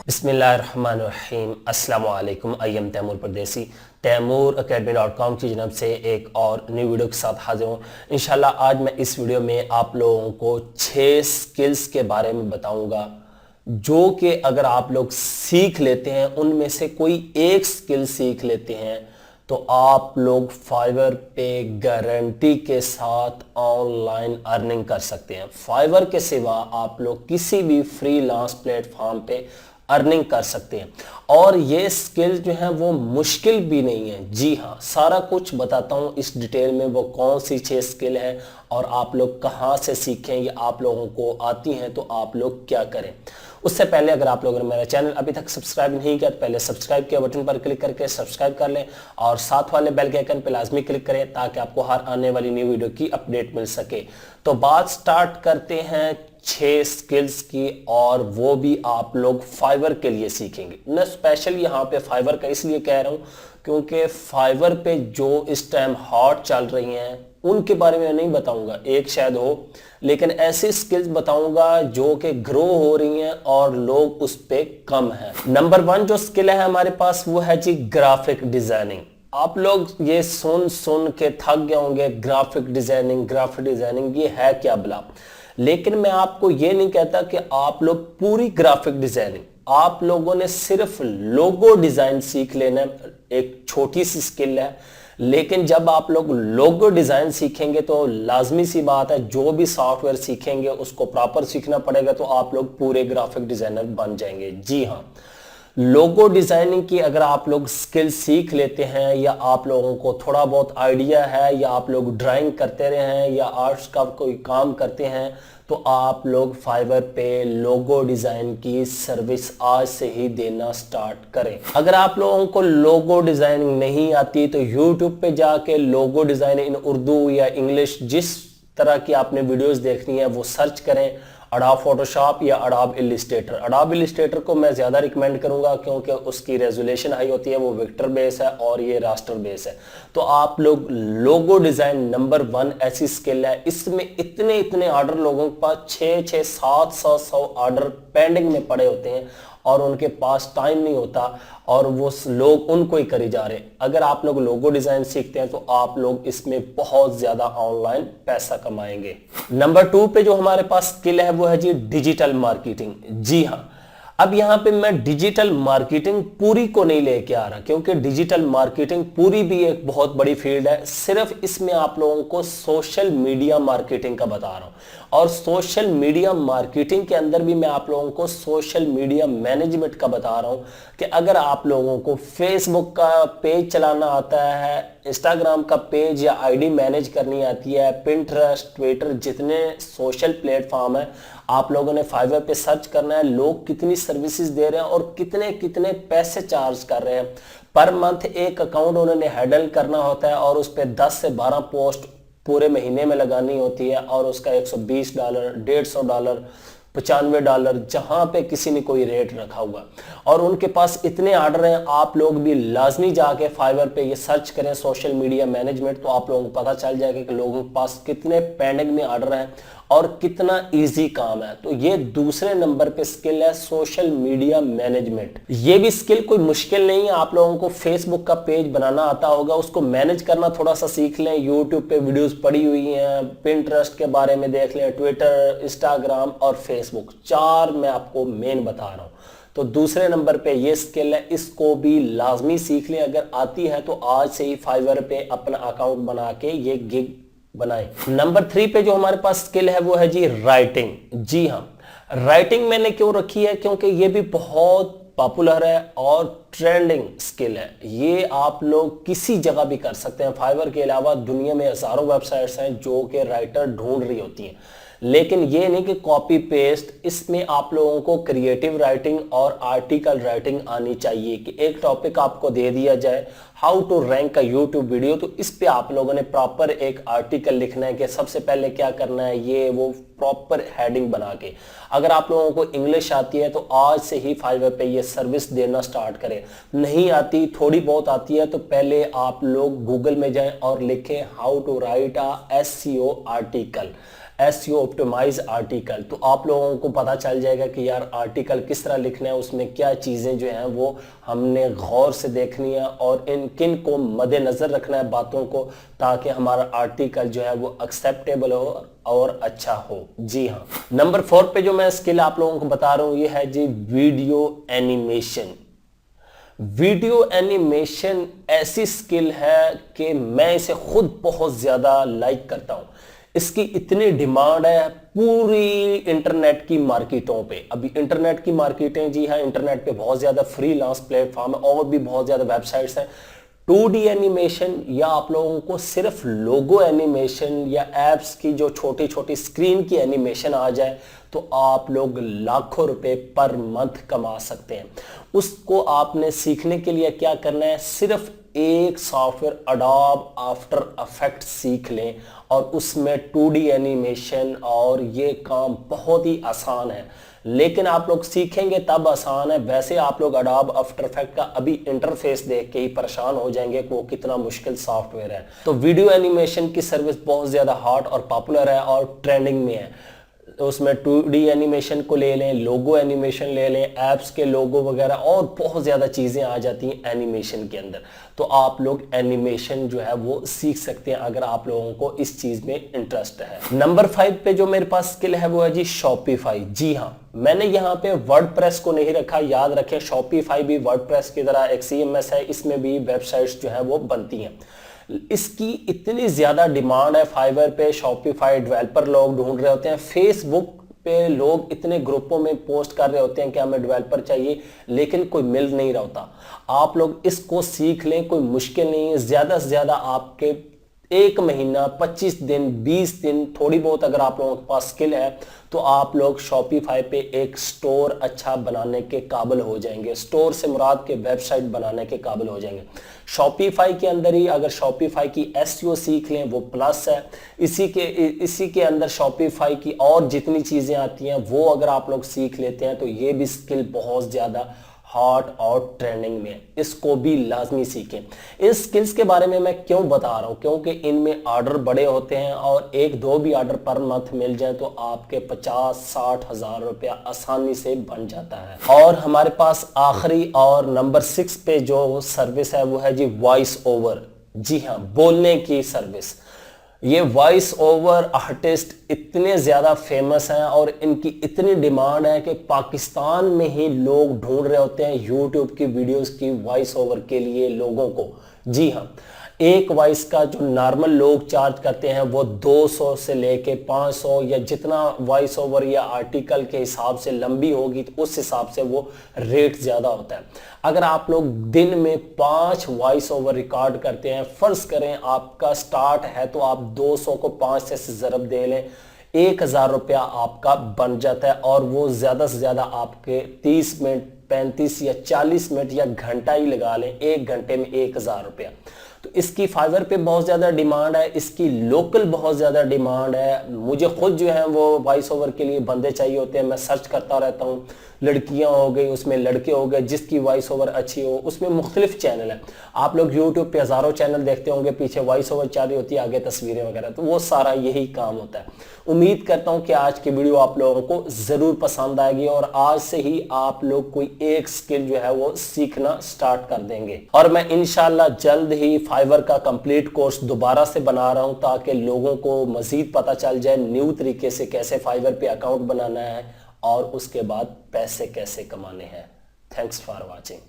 बिस्मिल्लाहिर्रहमानिर्रहीम अस्सलामुअलैकुम। I am Taimur परदेसी तैमूर academy.com की जन्म से एक और न्यू वीडियो के साथ हाजिर हूँ। इंशाल्लाह आज मैं इस वीडियो में आप लोगों को 6 स्किल्स के बारे में बताऊंगा जो कि अगर आप लोग सीख लेते हैं, उनमें से कोई एक स्किल सीख लेते हैं तो आप लोग फाइवर पे गारंटी के साथ ऑनलाइन अर्निंग कर सकते हैं। फाइवर के सिवा आप लोग किसी भी फ्रीलांस प्लेटफॉर्म पे अर्निंग कर सकते हैं और ये स्किल जो है वो मुश्किल भी नहीं है। जी हाँ, सारा कुछ बताता हूँ इस डिटेल में, वो कौन सी 6 स्किल है और आप लोग कहाँ से सीखें, ये आप लोगों को आती हैं तो आप लोग क्या करें। उससे पहले अगर आप लोगों ने मेरा चैनल अभी तक सब्सक्राइब नहीं किया तो पहले सब्सक्राइब के बटन पर क्लिक करके सब्सक्राइब कर लें और साथ वाले बेल के आइकन पर लाजमी क्लिक करें ताकि आपको हर आने वाली न्यू वीडियो की अपडेट मिल सके। तो बात स्टार्ट करते हैं 6 स्किल्स की, और वो भी आप लोग फाइवर के लिए सीखेंगे। मैं स्पेशल यहाँ पे फाइवर का इसलिए कह रहा हूँ क्योंकि फाइवर पे जो इस टाइम हॉट चल रही हैं उनके बारे में नहीं बताऊंगा, एक शायद हो, लेकिन ऐसी स्किल्स बताऊंगा जो कि ग्रो हो रही हैं और लोग उस पे कम हैं। नंबर 1 जो स्किल है हमारे पास वो है जी ग्राफिक डिजाइनिंग। आप लोग ये सुन के थक गए होंगे, ग्राफिक डिजाइनिंग ये है क्या भला। लेकिन मैं आपको ये नहीं कहता कि आप लोग पूरी ग्राफिक डिजाइनिंग, आप लोगों ने सिर्फ लोगो डिजाइन सीख लेना है। एक छोटी सी स्किल है, लेकिन जब आप लोग लोगो डिजाइन सीखेंगे तो लाजमी सी बात है जो भी सॉफ्टवेयर सीखेंगे उसको प्रॉपर सीखना पड़ेगा, तो आप लोग पूरे ग्राफिक डिजाइनर बन जाएंगे। जी हाँ, लोगो डिजाइनिंग की अगर आप लोग स्किल सीख लेते हैं या आप लोगों को थोड़ा बहुत आइडिया है या आप लोग ड्राइंग करते रहे हैं या आर्ट्स का कोई काम करते हैं तो आप लोग फाइवर पे लोगो डिजाइन की सर्विस आज से ही देना स्टार्ट करें। अगर आप लोगों को लोगो डिजाइनिंग नहीं आती तो यूट्यूब पे जाके लोगो डिजाइन इन उर्दू या इंग्लिश, जिस तरह की आपने वीडियोस देखनी है वो सर्च करें। अडोब फोटोशॉप या अडोब इलिस्ट्रेटर को मैं ज्यादा रिकमेंड करूंगा क्योंकि उसकी रेजोल्यूशन हाई होती है, वो वेक्टर बेस है और ये रास्टर बेस है। तो आप लोग लोगो डिजाइन नंबर 1 ऐसी स्किल है, इसमें इतने ऑर्डर लोगों के पास 6 700 ऑर्डर पेंडिंग में पड़े होते हैं और उनके पास टाइम नहीं होता और वो लोग उनको ही करी जा रहे। अगर आप लोग लोगो डिजाइन सीखते हैं तो आप लोग इसमें बहुत ज्यादा ऑनलाइन पैसा कमाएंगे। नंबर 2 पे जो हमारे पास स्किल है वो है जी डिजिटल मार्केटिंग। जी हाँ, अब यहाँ पे मैं डिजिटल मार्केटिंग पूरी को नहीं लेके आ रहा क्योंकि डिजिटल मार्केटिंग पूरी भी एक बहुत बड़ी फील्ड है। सिर्फ इसमें आप लोगों को सोशल मीडिया मार्केटिंग का बता रहा हूँ और सोशल मीडिया मार्केटिंग के अंदर भी मैं आप लोगों को सोशल मीडिया मैनेजमेंट का बता रहा हूँ कि अगर आप लोगों को फेसबुक का पेज चलाना आता है, इंस्टाग्राम का पेज या आईडी मैनेज करनी आती है, पिंटरेस्ट, ट्विटर, जितने सोशल प्लेटफॉर्म है, आप लोगों ने फाइवर पे सर्च करना है लोग कितनी सर्विसेज दे रहे हैं और कितने पैसे चार्ज कर रहे हैं। पर मंथ एक अकाउंट उन्होंने हैंडल करना होता है और उस पर 10 से 12 पोस्ट पूरे महीने में लगानी होती है और उसका $120, $150, $95 जहां पे किसी ने कोई रेट रखा हुआ और उनके पास इतने ऑर्डर हैं। आप लोग भी लाजमी जाके फाइवर पे ये सर्च करें सोशल मीडिया मैनेजमेंट, तो आप लोगों को पता चल जाएगा कि लोगों के पास कितने पेंडिंग में ऑर्डर हैं और कितना इजी काम है। तो ये दूसरे नंबर पे स्किल है सोशल मीडिया मैनेजमेंट। ये भी स्किल कोई मुश्किल नहीं है, आप लोगों को फेसबुक का पेज बनाना आता होगा, उसको मैनेज करना थोड़ा सा सीख लें। यूट्यूब पे वीडियोस पड़ी हुई हैं, पिंटरेस्ट के बारे में देख लें, ट्विटर, इंस्टाग्राम और फेसबुक, 4 मैं आपको मेन बता रहा हूँ। तो दूसरे नंबर पे ये स्किल है, इसको भी लाजमी सीख लें। अगर आती है तो आज से ही फाइवर पे अपना अकाउंट बना के ये गिग बनाएं। नंबर 3 पे जो हमारे पास स्किल है वो है जी राइटिंग। जी हाँ, राइटिंग मैंने क्यों रखी है क्योंकि ये भी बहुत पॉपुलर है और ट्रेंडिंग स्किल है। ये आप लोग किसी जगह भी कर सकते हैं। फाइवर के अलावा दुनिया में हजारों वेबसाइट्स हैं जो कि राइटर ढूंढ रही होती हैं, लेकिन ये नहीं कि कॉपी पेस्ट, इसमें आप लोगों को क्रिएटिव राइटिंग और आर्टिकल राइटिंग आनी चाहिए कि एक टॉपिक आपको दे दिया जाए, हाउ टू रैंक का यूट्यूब वीडियो, तो इस पे आप लोगों ने प्रॉपर एक आर्टिकल लिखना है कि सबसे पहले क्या करना है, ये वो प्रॉपर हेडिंग बना के। अगर आप लोगों को इंग्लिश आती है तो आज से ही फाइवर पे ये सर्विस देना स्टार्ट करें। नहीं आती, थोड़ी बहुत आती है, तो पहले आप लोग गूगल में जाएं और लिखें how to write a SEO article. SEO optimize article. तो आप लोगों को पता चल जाएगा कि यार आर्टिकल किस तरह लिखना है, उसमें क्या चीज़ें जो हैं वो हमने गौर से देखनी है और इन किन को मद्देनज़र रखना है बातों को, ताकि हमारा आर्टिकल जो है वो एक्सेप्टेबल हो और अच्छा हो। जी हाँ, नंबर 4 पे जो मैं स्किल आप लोगों को बता रहा हूँ ये है जी वीडियो एनिमेशन। वीडियो एनिमेशन ऐसी स्किल है कि मैं इसे खुद बहुत ज्यादा लाइक करता हूं। इसकी इतनी डिमांड है पूरी इंटरनेट की मार्केटों पे। अभी इंटरनेट की मार्केटें, जी हाँ, इंटरनेट पे बहुत ज्यादा फ्रीलांस प्लेटफॉर्म है और भी बहुत ज्यादा वेबसाइट्स हैं। 2D एनिमेशन या आप लोगों को सिर्फ लोगो एनिमेशन या एप्स की जो छोटी छोटी स्क्रीन की एनिमेशन आ जाए तो आप लोग लाखों रुपए पर मंथ कमा सकते हैं। उसको आपने सीखने के लिए क्या करना है, सिर्फ एक सॉफ्टवेयर अडोब आफ्टर इफेक्ट्स सीख लें और उसमें 2D एनिमेशन, और ये काम बहुत ही आसान है। लेकिन आप लोग सीखेंगे तब आसान है, वैसे आप लोग अडोब आफ्टर इफेक्ट का अभी इंटरफेस देख के ही परेशान हो जाएंगे कि वो कितना मुश्किल सॉफ्टवेयर है। तो वीडियो एनिमेशन की सर्विस बहुत ज्यादा हॉट और पॉपुलर है और ट्रेंडिंग में है। उसमें 2D एनिमेशन को ले लें, लोगो एनिमेशन ले लें, एप्स के लोगो वगैरह और बहुत ज़्यादा चीज़ें आ जाती हैं एनिमेशन के अंदर। तो आप लोग एनिमेशन जो है वो सीख सकते हैं अगर आप लोगों को इस चीज़ में इंटरेस्ट है। नंबर 5 पे जो मेरे पास स्किल है वो है जी शॉपिफाई। जी हाँ, मैंने यहाँ पे वर्डप्रेस को नहीं रखा, याद रखें शॉपिफाई भी वर्डप्रेस की तरह एक CMS है, इसमें भी वेबसाइट्स जो है वो बनती हैं। इसकी इतनी ज्यादा डिमांड है, फाइवर पे शॉपिफाई डेवलपर लोग ढूंढ रहे होते हैं, फेसबुक पे लोग इतने ग्रुपों में पोस्ट कर रहे होते हैं कि हमें डेवलपर चाहिए, लेकिन कोई मिल नहीं रहा होता। आप लोग इसको सीख लें, कोई मुश्किल नहीं है। ज्यादा से ज्यादा आपके 1 महीना, 25 दिन, 20 दिन, थोड़ी बहुत अगर आप लोगों के पास स्किल है तो आप लोग शॉपिफाई पे एक स्टोर अच्छा बनाने के काबिल हो जाएंगे। स्टोर से मुराद के वेबसाइट बनाने के काबिल हो जाएंगे। शॉपिफाई के अंदर ही अगर शॉपिफाई की SEO सीख लें वो प्लस है। इसी के अंदर शॉपिफाई की और जितनी चीजें आती हैं वो अगर आप लोग सीख लेते हैं तो ये भी स्किल बहुत ज्यादा हॉट और ट्रेंडिंग में, इसको भी लाजमी सीखें। इस स्किल्स के बारे में मैं क्यों बता रहा हूं, क्योंकि इनमें ऑर्डर बड़े होते हैं और 1-2 भी ऑर्डर पर मंथ मिल जाए तो आपके 50-60 हजार रुपया आसानी से बन जाता है। और हमारे पास आखिरी और नंबर 6 पे जो सर्विस है वो है जी वॉइस ओवर। जी हाँ, बोलने की सर्विस। ये वॉइस ओवर आर्टिस्ट इतने ज़्यादा फेमस हैं और इनकी इतनी डिमांड है कि पाकिस्तान में ही लोग ढूंढ रहे होते हैं यूट्यूब की वीडियोस की वॉइस ओवर के लिए लोगों को। जी हाँ, एक वॉइस का जो नॉर्मल लोग चार्ज करते हैं वो 200 से लेके 500, या जितना वॉइस ओवर या आर्टिकल के हिसाब से लंबी होगी तो उस हिसाब से वो रेट ज़्यादा होता है। अगर आप लोग दिन में 5 वॉइस ओवर रिकॉर्ड करते हैं, फर्ज करें आपका स्टार्ट है तो आप 200 को 5 से ज़रब दे लें, 1000 रुपया आपका बन जाता है। और वो ज़्यादा से ज़्यादा आपके 30 मिनट, 35 या 40 मिनट या घंटा ही लगा लें, 1 घंटे में 1000 रुपया। तो इसकी फाइवर पे बहुत ज़्यादा डिमांड है, इसकी लोकल बहुत ज़्यादा डिमांड है। मुझे खुद जो है वो वॉइस ओवर के लिए बंदे चाहिए होते हैं, मैं सर्च करता रहता हूँ। लड़कियां हो गई, उसमें लड़के हो गए, जिसकी वॉइस ओवर अच्छी हो। उसमें मुख्तलिफ चैनल है, आप लोग यूट्यूब पे हज़ारों चैनल देखते होंगे, पीछे वॉइस ओवर चल रही होती है, आगे तस्वीरें वगैरह, तो वो सारा यही काम होता है। उम्मीद करता हूँ कि आज की वीडियो आप लोगों को ज़रूर पसंद आएगी और आज से ही आप लोग कोई एक स्किल जो है वो सीखना स्टार्ट कर देंगे। और मैं इंशाल्लाह जल्द ही फाइवर का कंप्लीट कोर्स दोबारा से बना रहा हूँ ताकि लोगों को मजीद पता चल जाए न्यू तरीके से कैसे फाइवर पे अकाउंट बनाना है और उसके बाद पैसे कैसे कमाने हैं। Thanks for watching.